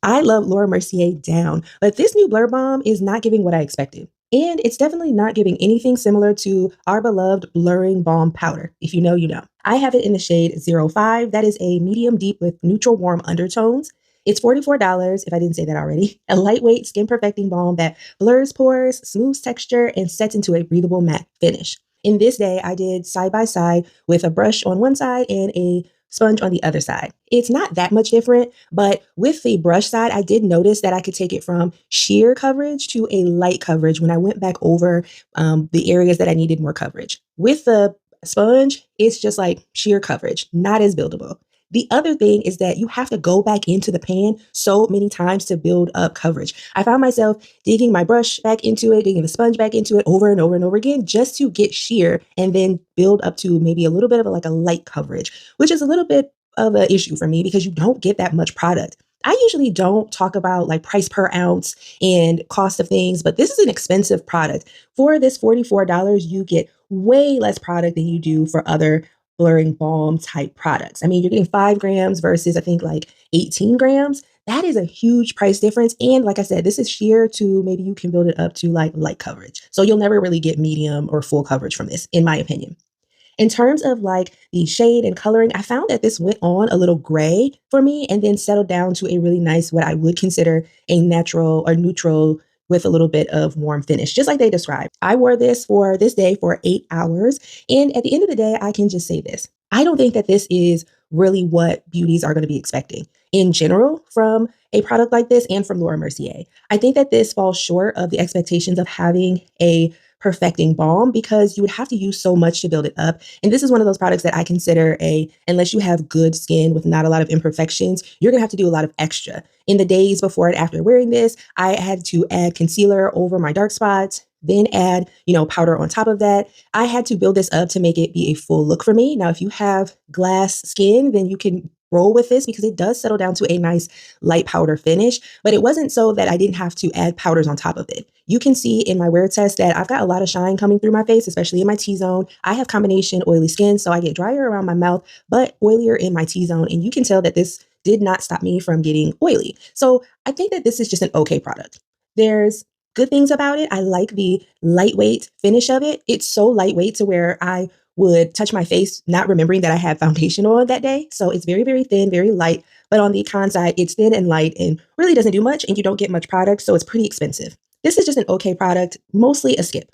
I love Laura Mercier down, but this new Blur Balm is not giving what I expected. And it's definitely not giving anything similar to our beloved Blurring Balm powder. If you know, you know. I have it in the shade 05. That is a medium deep with neutral warm undertones. It's $44, if I didn't say that already. A lightweight skin perfecting balm that blurs pores, smooths texture, and sets into a breathable matte finish. In this day, I did side by side with a brush on one side and a sponge on the other side. It's not that much different, but with the brush side, I did notice that I could take it from sheer coverage to a light coverage when I went back over the areas that I needed more coverage. With the sponge, it's just like sheer coverage, not as buildable. The other thing is that you have to go back into the pan so many times to build up coverage. I found myself digging my brush back into it, digging the sponge back into it over and over and over again just to get sheer and then build up to maybe a little bit of like a light coverage, which is a little bit of an issue for me because you don't get that much product. I usually don't talk about like price per ounce and cost of things, but this is an expensive product. For this $44, you get way less product than you do for other blurring balm type products. I mean, you're getting 5 grams versus I think like 18 grams. That is a huge price difference. And like I said, this is sheer to maybe you can build it up to like light coverage. So you'll never really get medium or full coverage from this, in my opinion. In terms of like the shade and coloring, I found that this went on a little gray for me and then settled down to a really nice, what I would consider a natural or neutral with a little bit of warm finish, just like they described. I wore this for this day for 8 hours. And at the end of the day, I can just say this. I don't think that this is really what beauties are going to be expecting in general from a product like this and from Laura Mercier. I think that this falls short of the expectations of having a perfecting balm because you would have to use so much to build it up. And this is one of those products that I consider unless you have good skin with not a lot of imperfections, you're going to have to do a lot of extra. In the days before and after wearing this, I had to add concealer over my dark spots, then add, powder on top of that. I had to build this up to make it be a full look for me. Now, if you have glass skin, then you can roll with this because it does settle down to a nice light powder finish, but it wasn't so that I didn't have to add powders on top of it. You can see in my wear test that I've got a lot of shine coming through my face, especially in my T-zone. I have combination oily skin, so I get drier around my mouth, but oilier in my T-zone. And you can tell that this did not stop me from getting oily. So I think that this is just an okay product. There's good things about it. I like the lightweight finish of it. It's so lightweight to where I would touch my face, not remembering that I had foundation on that day. So it's very, very thin, very light. But on the con side, it's thin and light and really doesn't do much and you don't get much product. So it's pretty expensive. This is just an okay product, mostly a skip.